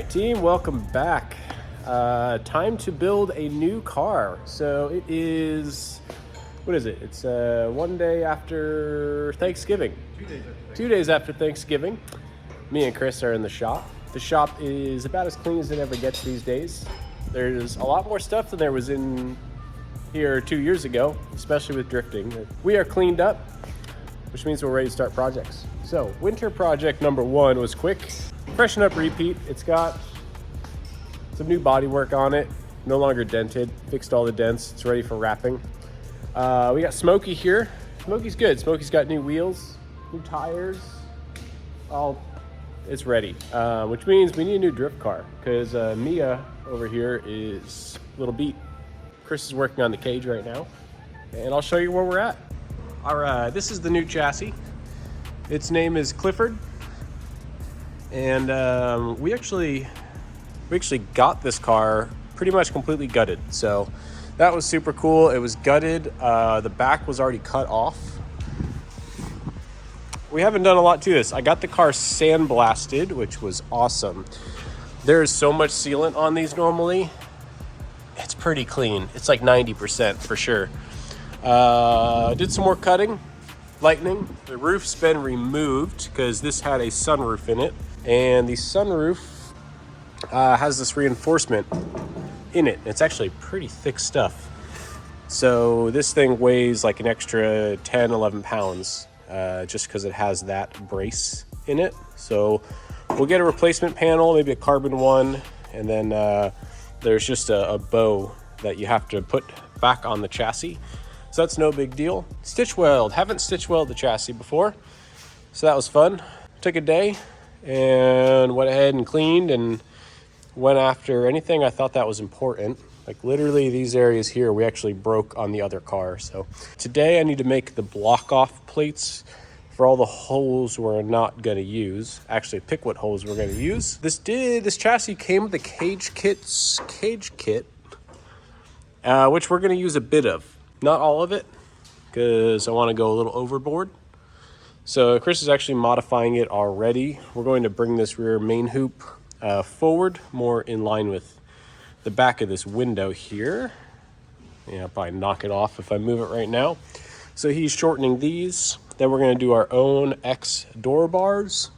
right, team, welcome back. Time to build a new car. So it is, what is it? It's one day after Thanksgiving. 2 days after Thanksgiving. 2 days after Thanksgiving. Me and Chris are in the shop. The shop is about as clean as it ever gets these days. There's a lot more stuff than there was in here 2 years ago, especially with drifting. We are cleaned up, which means we're ready to start projects. So winter project number one was quick. Freshen up repeat. It's got some new bodywork on it, no longer dented, fixed all the dents. It's ready for wrapping. We got Smokey here. Smokey's good. Smokey's got new wheels, new tires. It's ready, which means we need a new drift car because Mia over here is a little beat. Chris is working on the cage right now, and I'll show you where we're at. All right, this is the new chassis. Its name is Clifford, and we actually got this car pretty much completely gutted, so that was super cool. It was gutted. The back was already cut off. We haven't done a lot to this. I got the car sandblasted, which was awesome. There's so much sealant on these normally. It's pretty clean. It's like 90% for sure. Did some more cutting, lightning. The roof's been removed because this had a sunroof in it, and the sunroof has this reinforcement in it. It's actually pretty thick stuff. So this thing weighs like an extra 10, 11 pounds just because it has that brace in it. So we'll get a replacement panel, maybe a carbon one, and then there's just a bow that you have to put back on the chassis. So that's no big deal. Stitch weld. Haven't stitch welded the chassis before, so that was fun. Took a day and went ahead and cleaned and went after anything I thought that was important. Like literally these areas here we actually broke on the other car. So today I need to make the block off plates for all the holes we're not gonna use. Actually pick what holes we're gonna use. This chassis came with the cage kit, which we're gonna use a bit of. Not all of it, because I want to go a little overboard. So Chris is actually modifying it already. We're going to bring this rear main hoop forward, more in line with the back of this window here. Yeah, I'll probably knock it off if I move it right now. So he's shortening these. Then we're going to do our own X door bars.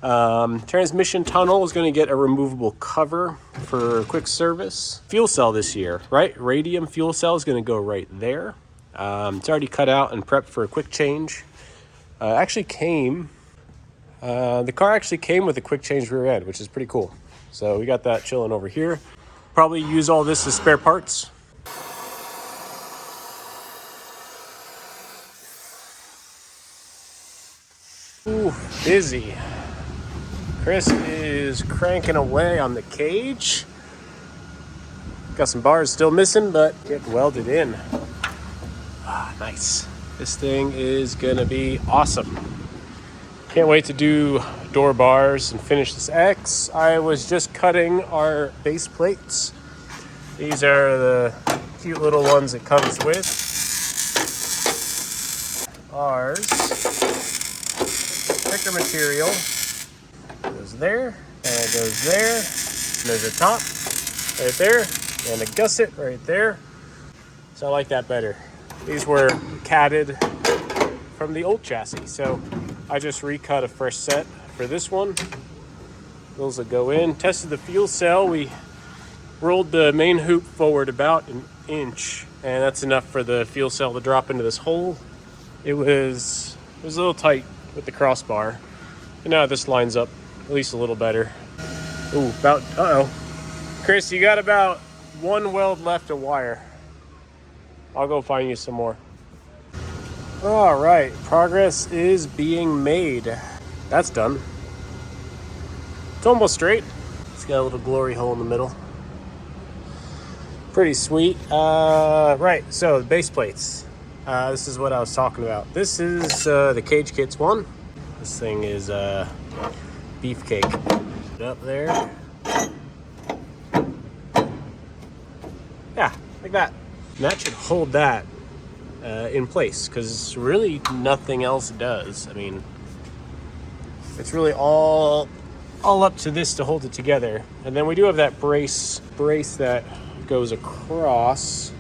Transmission tunnel is going to get a removable cover for quick service. Fuel cell this year, right? Radium fuel cell is going to go right there. It's already cut out and prepped for a quick change. The car actually came with a quick change rear end, which is pretty cool. So we got that chilling over here. Probably use all this as spare parts. Ooh, busy. Chris is cranking away on the cage. Got some bars still missing, but getting welded in. Ah, nice. This thing is gonna be awesome. Can't wait to do door bars and finish this X. I was just cutting our base plates. These are the cute little ones it comes with. Ours. Thicker material. Goes there, and it goes there, and there's a top right there, and a gusset right there. So I like that better. These were catted from the old chassis, so I just recut a fresh set for this one. Those will go in. Tested the fuel cell. We rolled the main hoop forward about an inch, and that's enough for the fuel cell to drop into this hole. It was a little tight with the crossbar, and now this lines up at least a little better. Ooh, Chris, you got about one weld left of wire. I'll go find you some more. All right, progress is being made. That's done. It's almost straight. It's got a little glory hole in the middle. Pretty sweet. Right, so the base plates. This is what I was talking about. This is the Cage Kits one. This thing is beefcake. Up there. Yeah, like that. And that should hold that in place, because really nothing else does. I mean, it's really all all up to this to hold it together. And then we do have that brace that goes across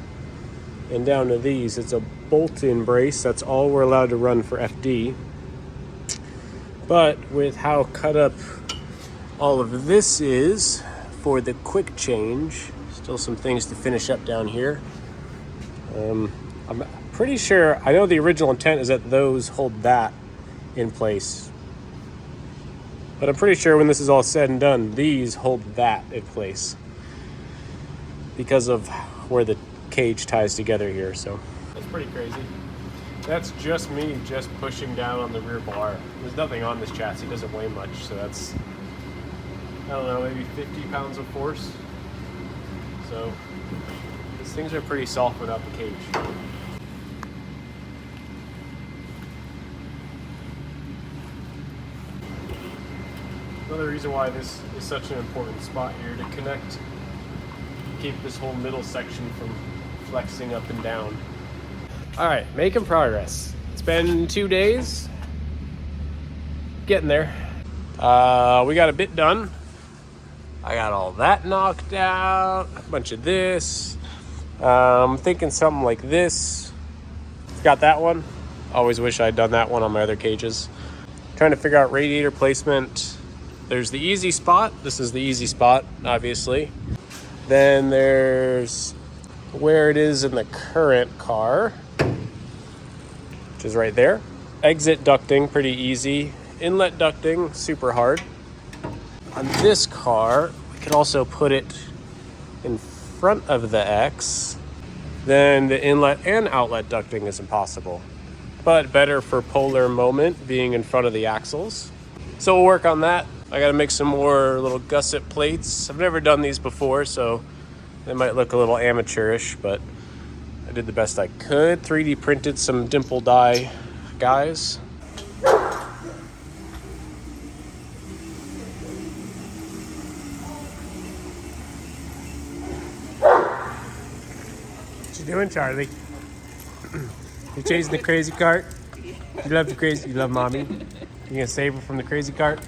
and down to these. It's a bolt-in brace. That's all we're allowed to run for FD. But with how cut up all of this is for the quick change, still some things to finish up down here. I'm pretty sure, I know the original intent is that those hold that in place. But I'm pretty sure when this is all said and done, these hold that in place because of where the cage ties together here. So that's pretty crazy. That's just me just pushing down on the rear bar. There's nothing on this chassis. It doesn't weigh much. So that's, I don't know, maybe 50 pounds of force. So these things are pretty soft without the cage. Another reason why this is such an important spot here to connect, keep this whole middle section from flexing up and down. All right, making progress. It's been 2 days. Getting there. We got a bit done. I got all that knocked out, a bunch of this. I'm thinking something like this. Got that one. Always wish I'd done that one on my other cages. Trying to figure out radiator placement. There's the easy spot. This is the easy spot, obviously. Then there's where it is in the current car, which is right there. Exit ducting, pretty easy. Inlet ducting, super hard. On this car, we can also put it in front of the X. Then the inlet and outlet ducting is impossible, but better for polar moment being in front of the axles. So we'll work on that. I gotta make some more little gusset plates. I've never done these before, so they might look a little amateurish, but I did the best I could. 3D printed some dimple die guys. What you doing, Charlie? You chasing the crazy cart? You love the crazy, you love mommy? You gonna save her from the crazy cart?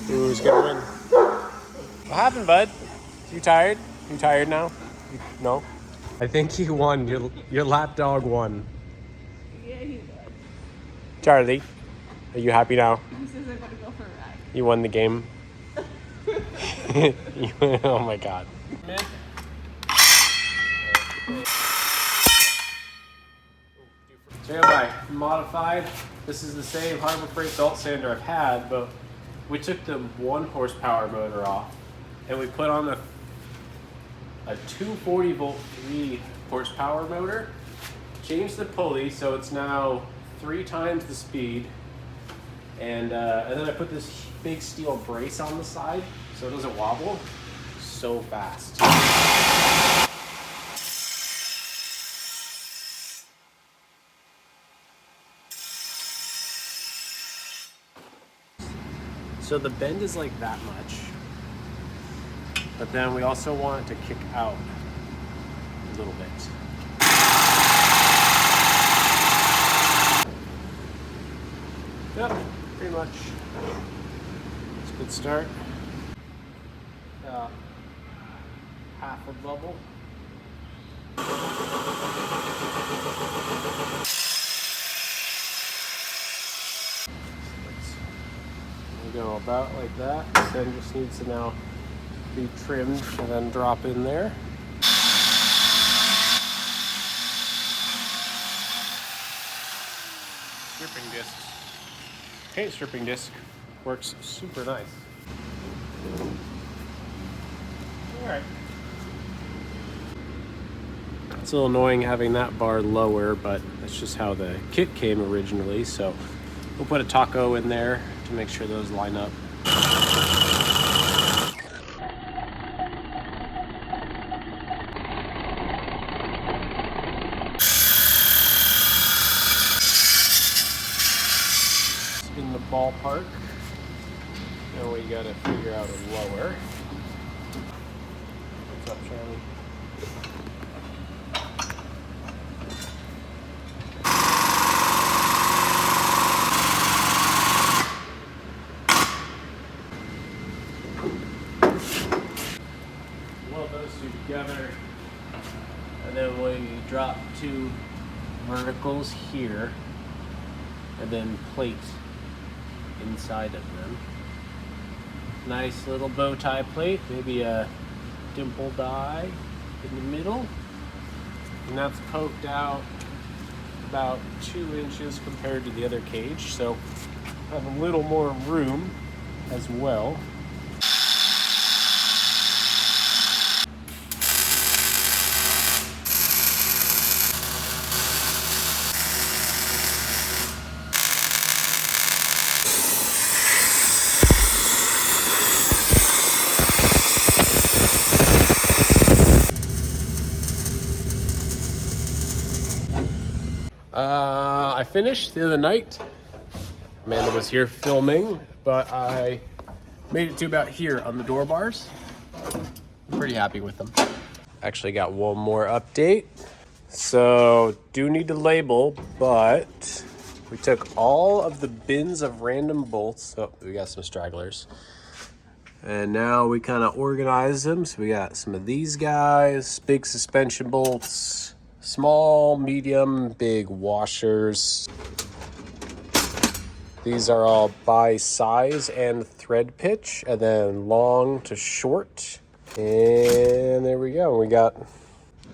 Who's gonna win? What happened, bud? You tired? You tired now? No? I think you won. Your lap dog won. Yeah, he won. Charlie, are you happy now? He says I'm gonna go for a ride. You won the game. Oh my god. So yeah, my modified. This is the same Harbor Freight belt sander I've had, but we took the 1 horsepower motor off and we put on a 240 volt 3 horsepower motor. Changed the pulley so it's now 3 times the speed, and then I put this big steel brace on the side so it doesn't wobble so fast. So the bend is like that much, but then we also want it to kick out a little bit. Yep, pretty much. It's a good start. Half a bubble. Go about like that. Then just needs to now be trimmed and then drop in there. Stripping disc. Paint stripping disc works super nice. Alright. It's a little annoying having that bar lower, but that's just how the kit came originally, so we'll put a taco in there to make sure those line up. In the ballpark. Now we gotta figure out a lower. What's up, Charlie? together. And then we drop 2 verticals here, and then plate inside of them. Nice little bow tie plate, maybe a dimple die in the middle. And that's poked out about 2 inches compared to the other cage, so I have a little more room as well. I finished the other night. Amanda was here filming, but I made it to about here on the door bars. I'm pretty happy with them. Actually got one more update. So, do need to label, but we took all of the bins of random bolts. Oh, we got some stragglers. And now we kind of organize them. So we got some of these guys, big suspension bolts, small, medium, big washers. These are all by size and thread pitch, and then long to short. And there we go. We got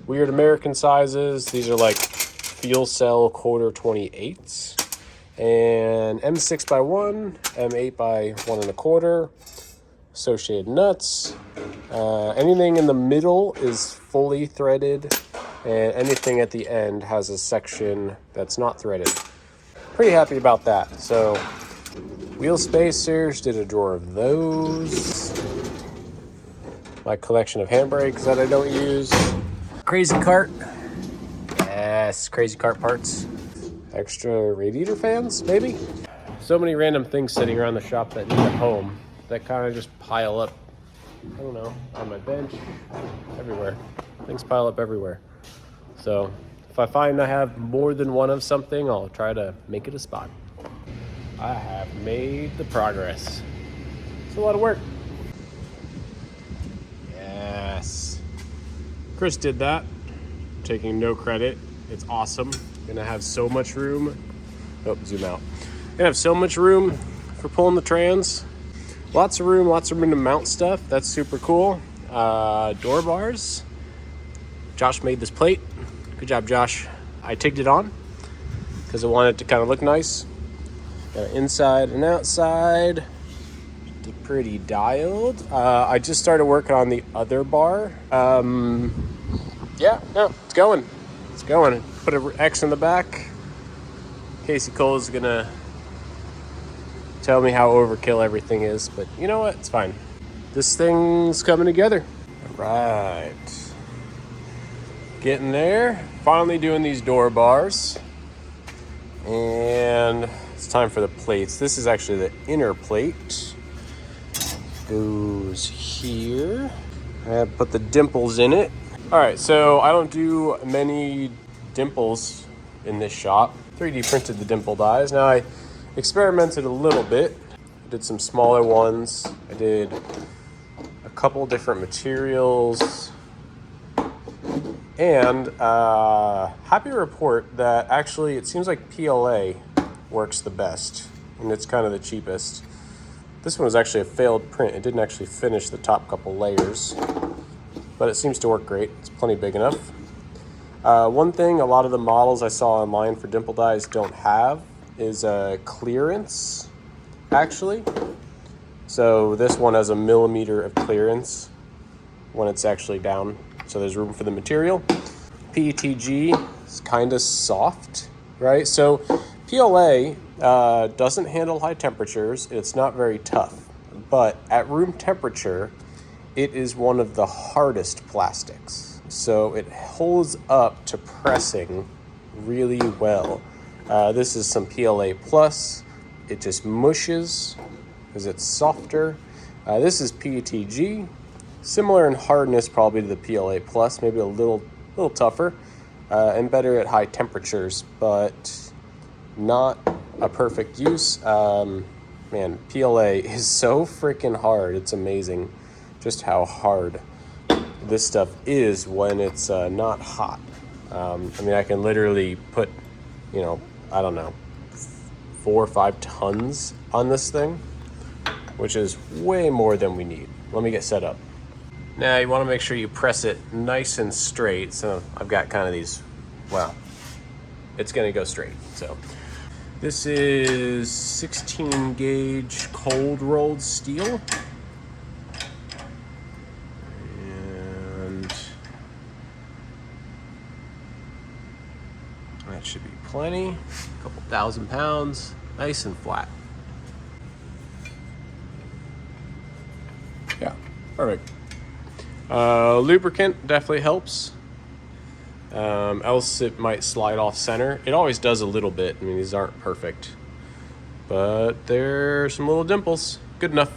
weird American sizes. These are like fuel cell quarter 28s. And M6 by 1, M8 by 1 1/4. Associated nuts. Anything in the middle is fully threaded, and anything at the end has a section that's not threaded. Pretty happy about that. So, wheel spacers, did a drawer of those. My collection of handbrakes that I don't use. Crazy cart. Yes, crazy cart parts. Extra radiator fans, maybe? So many random things sitting around the shop that need a home that kind of just pile up, I don't know, on my bench, everywhere. Things pile up everywhere. So if I find I have more than one of something, I'll try to make it a spot. I have made the progress. It's a lot of work. Yes. Chris did that, taking no credit. It's awesome. Gonna have so much room. Oh, zoom out. Gonna have so much room for pulling the trans. Lots of room to mount stuff. That's super cool. Door bars. Josh made this plate. Good job, Josh. I tigged it on because I wanted it to kind of look nice. Got an inside and outside. Pretty dialed. I just started working on the other bar. Yeah, no, it's going. It's going. Put an X in the back. Casey Cole is gonna tell me how overkill everything is, but you know what? It's fine. This thing's coming together. All right. Getting there. Finally doing these door bars. And it's time for the plates. This is actually the inner plate. Goes here. I put the dimples in it. All right, so I don't do many dimples in this shop. 3D printed the dimple dies. Now I experimented a little bit. I did some smaller ones. I did a couple different materials. And happy to report that actually it seems like PLA works the best, and it's kind of the cheapest. This one was actually a failed print. It didn't actually finish the top couple layers, but it seems to work great. It's plenty big enough. One thing a lot of the models I saw online for dimple dies don't have is a clearance, actually. So this one has a millimeter of clearance when it's actually down, so there's room for the material. PETG is kind of soft, right? So PLA doesn't handle high temperatures. It's not very tough, but at room temperature, it is one of the hardest plastics. So it holds up to pressing really well. This is some PLA Plus. It just mushes because it's softer. This is PETG. Similar in hardness probably to the PLA Plus, maybe a little tougher and better at high temperatures, but not a perfect use. Man, PLA is so freaking hard. It's amazing just how hard this stuff is when it's not hot. I mean, I can literally put, you know, I don't know, 4 or 5 tons on this thing, which is way more than we need. Let me get set up. Now you want to make sure you press it nice and straight. So I've got kind of these, well, it's going to go straight. So this is 16 gauge cold rolled steel. And that should be plenty. A couple 1,000 pounds, nice and flat. Yeah, perfect. Lubricant definitely helps. Else it might slide off center. It always does a little bit. I mean, these aren't perfect, but there's some little dimples. Good enough.